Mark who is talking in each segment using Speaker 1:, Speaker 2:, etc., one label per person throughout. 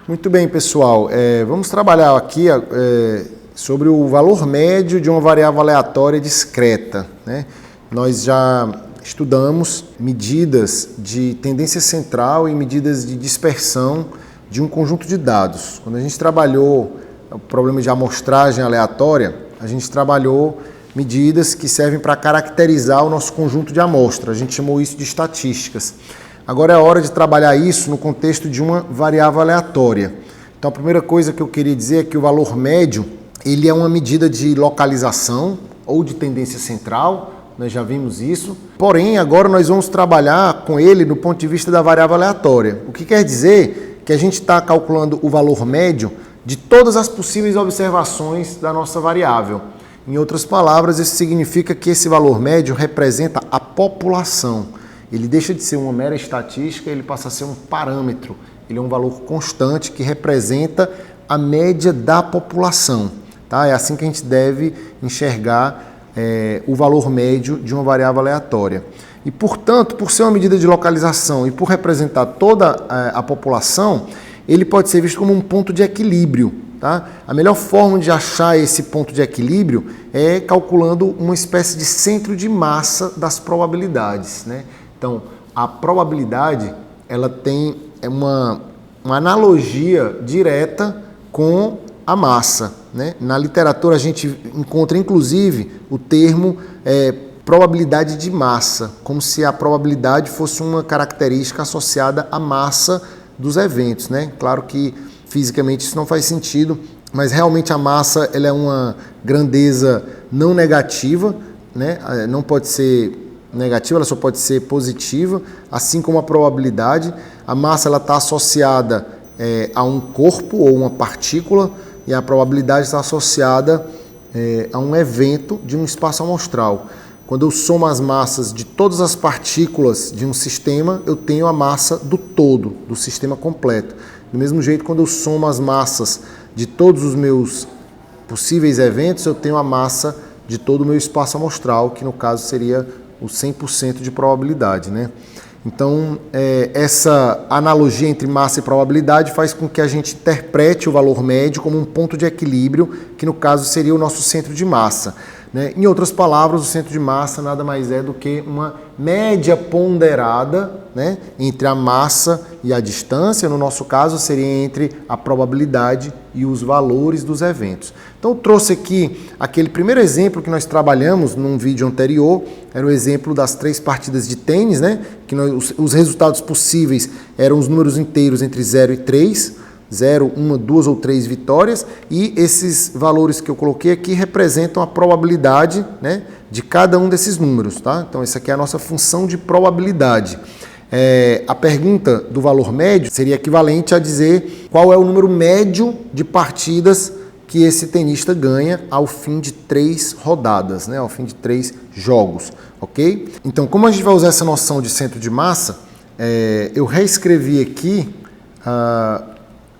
Speaker 1: Muito bem, pessoal. Vamos trabalhar aqui sobre o valor médio de uma variável aleatória discreta, né? Nós já estudamos medidas de tendência central e medidas de dispersão de um conjunto de dados. Quando a gente trabalhou o problema de amostragem aleatória, a gente trabalhou medidas que servem para caracterizar o nosso conjunto de amostra. A gente chamou isso de estatísticas. Agora é a hora de trabalhar isso no contexto de uma variável aleatória. Então a primeira coisa que eu queria dizer é que o valor médio, ele é uma medida de localização ou de tendência central, nós já vimos isso. Porém, agora nós vamos trabalhar com ele do ponto de vista da variável aleatória. O que quer dizer que a gente está calculando o valor médio de todas as possíveis observações da nossa variável. Em outras palavras, isso significa que esse valor médio representa a população. Ele deixa de ser uma mera estatística, ele passa a ser um parâmetro. Ele é um valor constante que representa a média da população. Tá? É assim que a gente deve enxergar o valor médio de uma variável aleatória. E, portanto, por ser uma medida de localização e por representar toda a população, ele pode ser visto como um ponto de equilíbrio. Tá? A melhor forma de achar esse ponto de equilíbrio é calculando uma espécie de centro de massa das probabilidades, né? Então, a probabilidade ela tem uma analogia direta com a massa, né? Na literatura a gente encontra inclusive o termo probabilidade de massa, como se a probabilidade fosse uma característica associada à massa dos eventos, né? Claro que fisicamente isso não faz sentido, mas realmente a massa ela é uma grandeza não negativa, né? Não pode ser negativa, ela só pode ser positiva, assim como a probabilidade. A massa está associada a um corpo ou uma partícula e a probabilidade está associada a um evento de um espaço amostral. Quando eu somo as massas de todas as partículas de um sistema, eu tenho a massa do todo, do sistema completo. Do mesmo jeito, quando eu somo as massas de todos os meus possíveis eventos, eu tenho a massa de todo o meu espaço amostral, que no caso seria o 100% de probabilidade, né? Então, essa analogia entre massa e probabilidade faz com que a gente interprete o valor médio como um ponto de equilíbrio, que no caso seria o nosso centro de massa, né? Em outras palavras, o centro de massa nada mais é do que uma média ponderada, né, entre a massa e a distância. No nosso caso, seria entre a probabilidade e os valores dos eventos. Então, eu trouxe aqui aquele primeiro exemplo que nós trabalhamos num vídeo anterior, era o exemplo das 3 partidas de tênis, né, que os resultados possíveis eram os números inteiros entre 0 e 3, 0, 1, 2 ou 3 vitórias, e esses valores que eu coloquei aqui representam a probabilidade, né, de cada um desses números. Tá? Então, essa aqui é a nossa função de probabilidade. A pergunta do valor médio seria equivalente a dizer qual é o número médio de partidas que esse tenista ganha ao fim de 3 rodadas, né, ao fim de 3 jogos. Ok? Então, como a gente vai usar essa noção de centro de massa, eu reescrevi aqui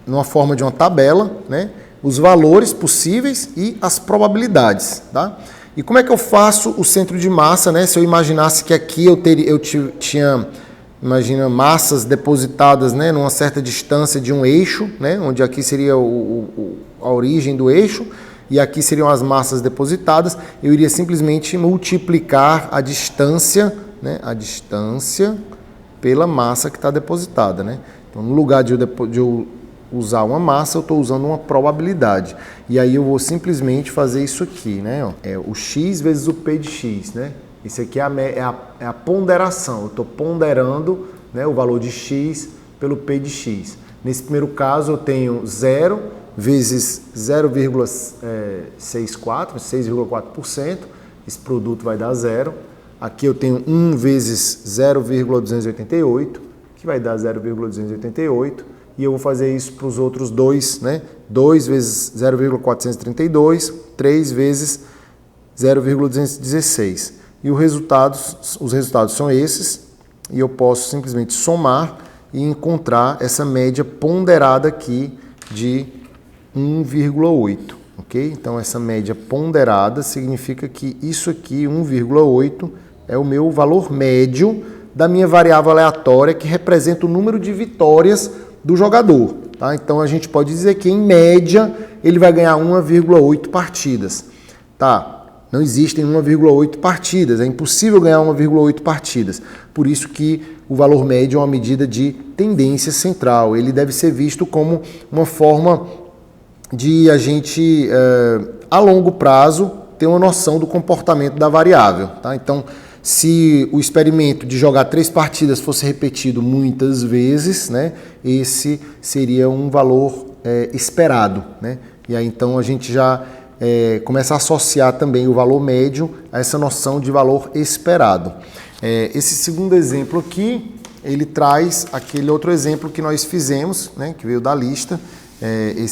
Speaker 1: numa forma de uma tabela, né, os valores possíveis e as probabilidades. Tá? E como é que eu faço o centro de massa, né? Se eu imaginasse que aqui eu tinha, imagina, massas depositadas, né, numa certa distância de um eixo, né, onde aqui seria a origem do eixo e aqui seriam as massas depositadas, eu iria simplesmente multiplicar a distância, né, pela massa que está depositada. Né? Então, no lugar de eu usar uma massa, eu estou usando uma probabilidade. E aí eu vou simplesmente fazer isso aqui, né? O x vezes o p de x, né? Isso aqui é a ponderação. Eu estou ponderando, né, o valor de x pelo p de x. Nesse primeiro caso, eu tenho 0 vezes 0,64, 6,4%. Esse produto vai dar 0. Aqui eu tenho 1 vezes 0,288, que vai dar 0,288. E eu vou fazer isso para os outros dois, né? 2 vezes 0,432, 3 vezes 0,216. E os resultados são esses, e eu posso simplesmente somar e encontrar essa média ponderada aqui de 1,8. Ok? Então, essa média ponderada significa que isso aqui, 1,8, é o meu valor médio da minha variável aleatória, que representa o número de vitórias do jogador. tá? Então a gente pode dizer que em média ele vai ganhar 1,8 partidas. Tá? Não existem 1,8 partidas, é impossível ganhar 1,8 partidas. Por isso que o valor médio é uma medida de tendência central. Ele deve ser visto como uma forma de a gente, a longo prazo, ter uma noção do comportamento da variável. Tá? Então, se o experimento de jogar 3 partidas fosse repetido muitas vezes, né, esse seria um valor esperado. Né? E aí, então, a gente já começa a associar também o valor médio a essa noção de valor esperado. Esse segundo exemplo aqui, ele traz aquele outro exemplo que nós fizemos, né, que veio da lista.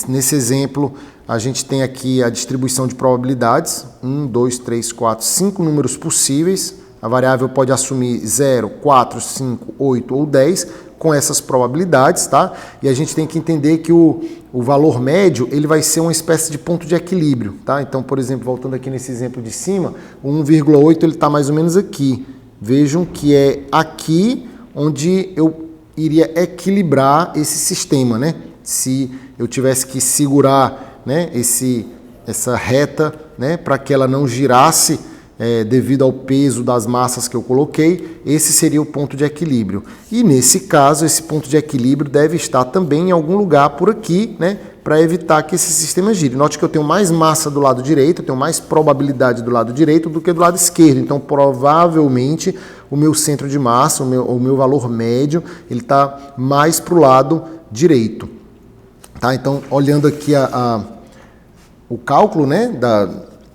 Speaker 1: Nesse exemplo, a gente tem aqui a distribuição de probabilidades, 1, 2, 3, 4, 5 números possíveis. A variável pode assumir 0, 4, 5, 8 ou 10 com essas probabilidades, tá? E a gente tem que entender que o valor médio ele vai ser uma espécie de ponto de equilíbrio, tá? Então, por exemplo, voltando aqui nesse exemplo de cima, o 1,8 ele está mais ou menos aqui. Vejam que é aqui onde eu iria equilibrar esse sistema, né? Se eu tivesse que segurar, né, essa reta, né, para que ela não girasse devido ao peso das massas que eu coloquei, esse seria o ponto de equilíbrio. E nesse caso, esse ponto de equilíbrio deve estar também em algum lugar por aqui, né, para evitar que esse sistema gire. Note que eu tenho mais massa do lado direito, eu tenho mais probabilidade do lado direito do que do lado esquerdo. Então, provavelmente, o meu centro de massa, o meu valor médio, ele está mais para o lado direito. Tá? Então, olhando aqui o cálculo, né,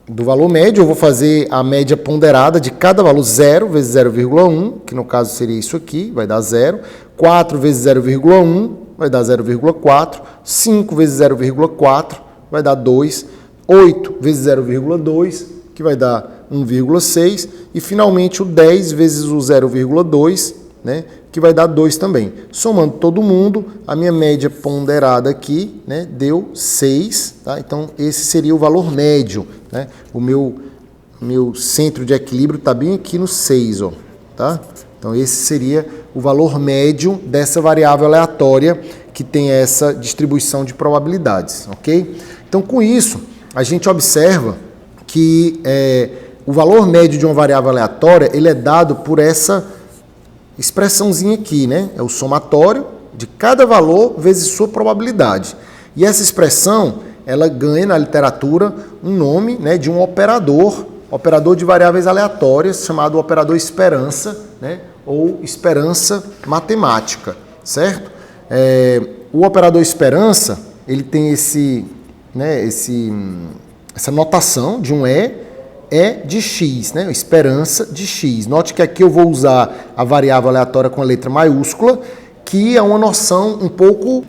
Speaker 1: do valor médio, eu vou fazer a média ponderada de cada valor, 0 vezes 0,1, que no caso seria isso aqui, vai dar 0. 4 vezes 0,1 vai dar 0,4. 5 vezes 0,4 vai dar 2. 8 vezes 0,2, que vai dar 1,6. E finalmente o 10 vezes o 0,2, né, que vai dar 2 também. Somando todo mundo, a minha média ponderada aqui, né, deu 6. Tá? Então, esse seria o valor médio. Né? O meu centro de equilíbrio está bem aqui no 6. Ó, tá? Então, esse seria o valor médio dessa variável aleatória que tem essa distribuição de probabilidades. Okay? Então, com isso, a gente observa que o valor médio de uma variável aleatória ele é dado por essa expressãozinha aqui, né? É o somatório de cada valor vezes sua probabilidade. E essa expressão, ela ganha na literatura um nome, né, de um operador de variáveis aleatórias, chamado operador esperança, né, ou esperança matemática, certo? O operador esperança, ele tem essa notação de um de x, né? Esperança de x. Note que aqui eu vou usar a variável aleatória com a letra maiúscula, que é uma noção um pouco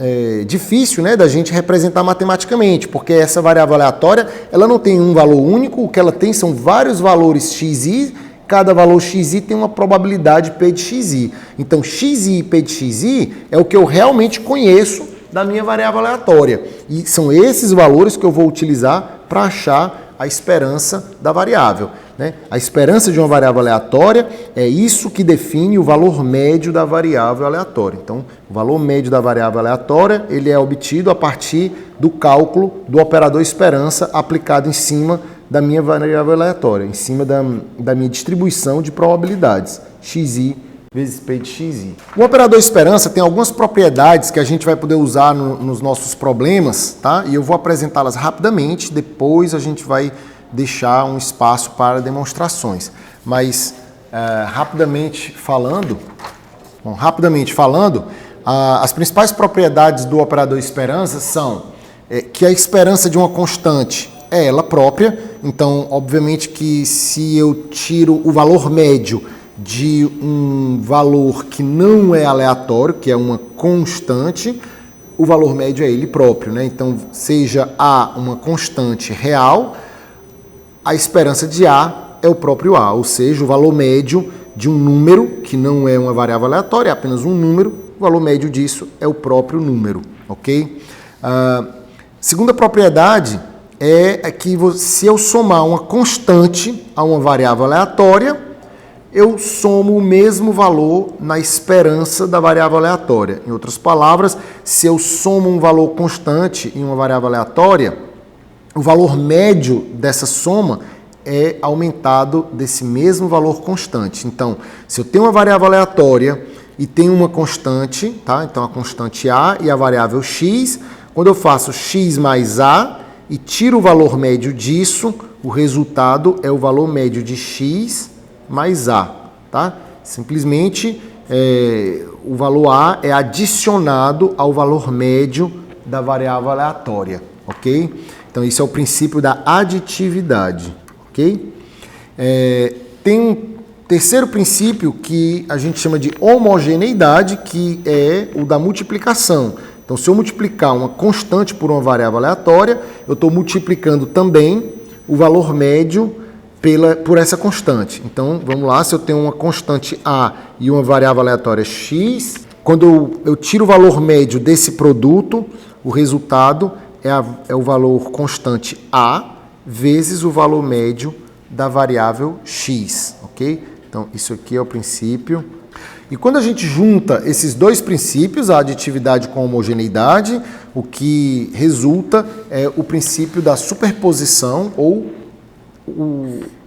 Speaker 1: difícil, né, da gente representar matematicamente, porque essa variável aleatória ela não tem um valor único, o que ela tem são vários valores xi, cada valor xi tem uma probabilidade p de xi. Então, xi e p de xi é o que eu realmente conheço da minha variável aleatória. E são esses valores que eu vou utilizar para achar a esperança da variável. Né? A esperança de uma variável aleatória é isso que define o valor médio da variável aleatória. Então, o valor médio da variável aleatória ele é obtido a partir do cálculo do operador esperança aplicado em cima da minha variável aleatória, em cima da minha distribuição de probabilidades, xi vezes p de xi. O operador esperança tem algumas propriedades que a gente vai poder usar nos nossos problemas, tá? E eu vou apresentá-las rapidamente, depois a gente vai deixar um espaço para demonstrações. Mas, rapidamente falando, as principais propriedades do operador esperança são que a esperança de uma constante é ela própria, então, obviamente que se eu tiro o valor médio de um valor que não é aleatório, que é uma constante, o valor médio é ele próprio, né? Então, seja A uma constante real, a esperança de A é o próprio A, ou seja, o valor médio de um número, que não é uma variável aleatória, é apenas um número, o valor médio disso é o próprio número, ok? Segunda propriedade é que se eu somar uma constante a uma variável aleatória, eu somo o mesmo valor na esperança da variável aleatória. Em outras palavras, se eu somo um valor constante em uma variável aleatória, o valor médio dessa soma é aumentado desse mesmo valor constante. Então, se eu tenho uma variável aleatória e tenho uma constante, tá? Então a constante A e a variável x, quando eu faço x mais A e tiro o valor médio disso, o resultado é o valor médio de x mais A, tá? Simplesmente o valor A é adicionado ao valor médio da variável aleatória, ok? Então esse é o princípio da aditividade, ok? Tem um terceiro princípio que a gente chama de homogeneidade, que é o da multiplicação. Então se eu multiplicar uma constante por uma variável aleatória, eu estou multiplicando também o valor médio por essa constante. Então, vamos lá, se eu tenho uma constante A e uma variável aleatória x, quando eu tiro o valor médio desse produto, o resultado é o valor constante A vezes o valor médio da variável x, ok? Então, isso aqui é o princípio. E quando a gente junta esses dois princípios, a aditividade com a homogeneidade, o que resulta é o princípio da superposição ou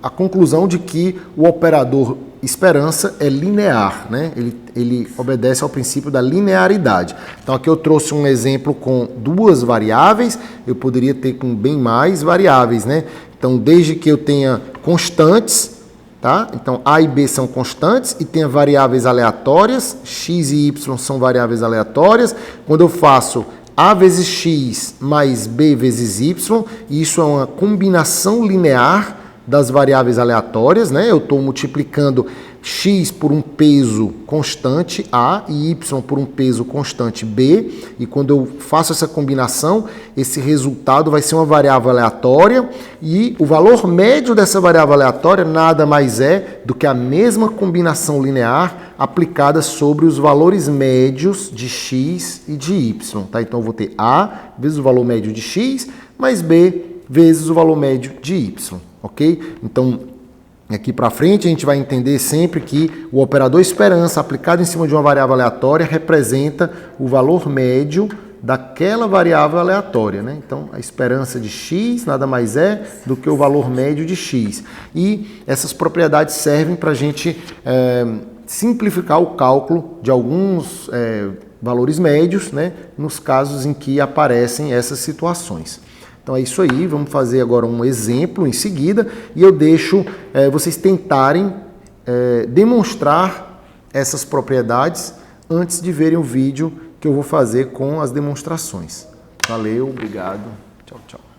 Speaker 1: a conclusão de que o operador esperança é linear, né? Ele obedece ao princípio da linearidade. Então aqui eu trouxe um exemplo com duas variáveis, eu poderia ter com bem mais variáveis, né? Então desde que eu tenha constantes, tá? Então A e B são constantes e tenha variáveis aleatórias, x e y são variáveis aleatórias. Quando eu faço A vezes x mais B vezes y, isso é uma combinação linear das variáveis aleatórias, né? Eu estou multiplicando x por um peso constante A e y por um peso constante B, e quando eu faço essa combinação, esse resultado vai ser uma variável aleatória, e o valor médio dessa variável aleatória nada mais é do que a mesma combinação linear aplicada sobre os valores médios de x e de y, tá? Então eu vou ter A vezes o valor médio de x mais B vezes o valor médio de y, ok? Então, aqui para frente a gente vai entender sempre que o operador esperança aplicado em cima de uma variável aleatória representa o valor médio daquela variável aleatória, né? Então, a esperança de x nada mais é do que o valor médio de x. E essas propriedades servem para a gente simplificar o cálculo de alguns valores médios, né? Nos casos em que aparecem essas situações. Então é isso aí, vamos fazer agora um exemplo em seguida e eu deixo vocês tentarem demonstrar essas propriedades antes de verem o vídeo que eu vou fazer com as demonstrações. Valeu, obrigado, tchau, tchau.